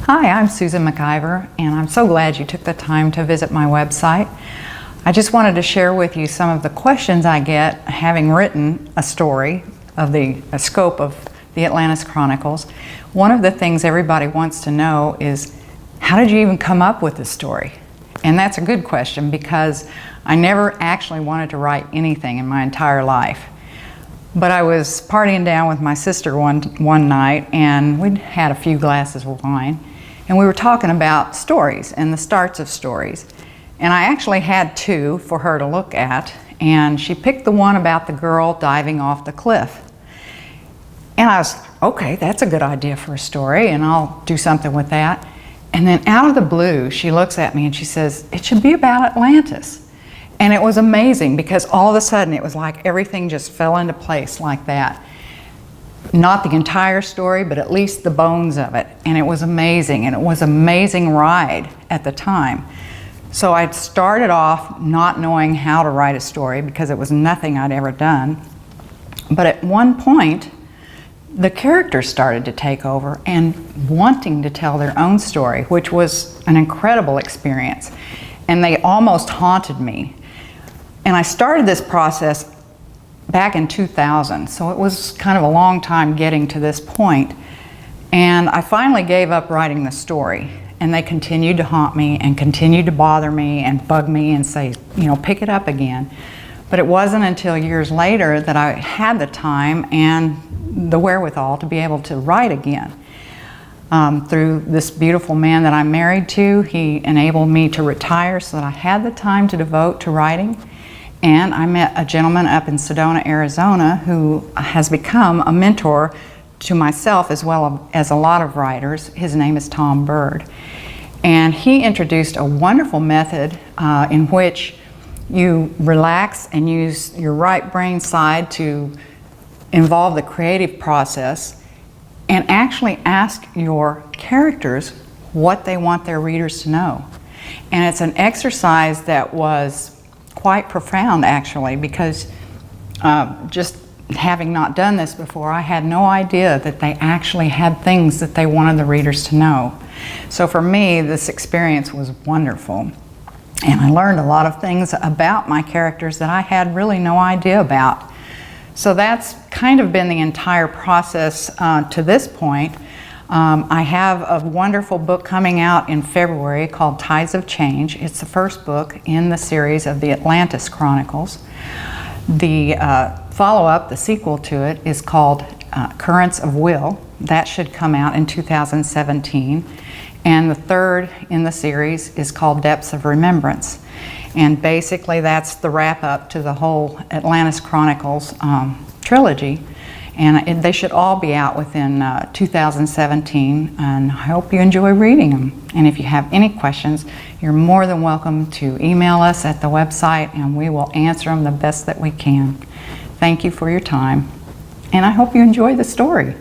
Hi, I'm Susan MacIver, and I'm so glad you took the time to visit my website. I just wanted to share with you some of the questions I get having written a story of the scope of the Atlantis Chronicles. One of the things everybody wants to know is, how did you even come up with this story? And that's a good question, because I never actually wanted to write anything in my entire life. But I was partying down with my sister one night, and we'd had a few glasses of wine, and we were talking about stories and the starts of stories. And I actually had two for her to look at, and she picked the one about the girl diving off the cliff. And I was, okay, that's a good idea for a story, and I'll do something with that. And then out of the blue, she looks at me and she says, it should be about Atlantis. And it was amazing, because all of a sudden it was like everything just fell into place like that. Not the entire story, but at least the bones of it. And it was amazing, and it was an amazing ride at the time. So I started off not knowing how to write a story, because it was nothing I'd ever done. But at one point, the characters started to take over and wanting to tell their own story, which was an incredible experience. And they almost haunted me. And I started this process back in 2000, so it was kind of a long time getting to this point. And I finally gave up writing the story, and they continued to haunt me and continued to bother me and bug me and say, you know, pick it up again. But it wasn't until years later that I had the time and the wherewithal to be able to write again. Through this beautiful man that I'm married to, he enabled me to retire so that I had the time to devote to writing. And I met a gentleman up in Sedona, Arizona, who has become a mentor to myself as well as a lot of writers. His name is Tom Bird. And he introduced a wonderful method in which you relax and use your right brain side to involve the creative process and actually ask your characters what they want their readers to know. And it's an exercise that was quite profound, actually, because just having not done this before, I had no idea that they actually had things that they wanted the readers to know. So for me, this experience was wonderful. And I learned a lot of things about my characters that I had really no idea about. So that's kind of been the entire process to this point. I have a wonderful book coming out in February called Tides of Change. It's the first book in the series of the Atlantis Chronicles. The follow-up, the sequel to it, is called Currents of Will. That should come out in 2017. And the third in the series is called Depths of Remembrance. And basically that's the wrap-up to the whole Atlantis Chronicles trilogy. And they should all be out within 2017, and I hope you enjoy reading them. And if you have any questions, you're more than welcome to email us at the website, and we will answer them the best that we can. Thank you for your time, and I hope you enjoy the story.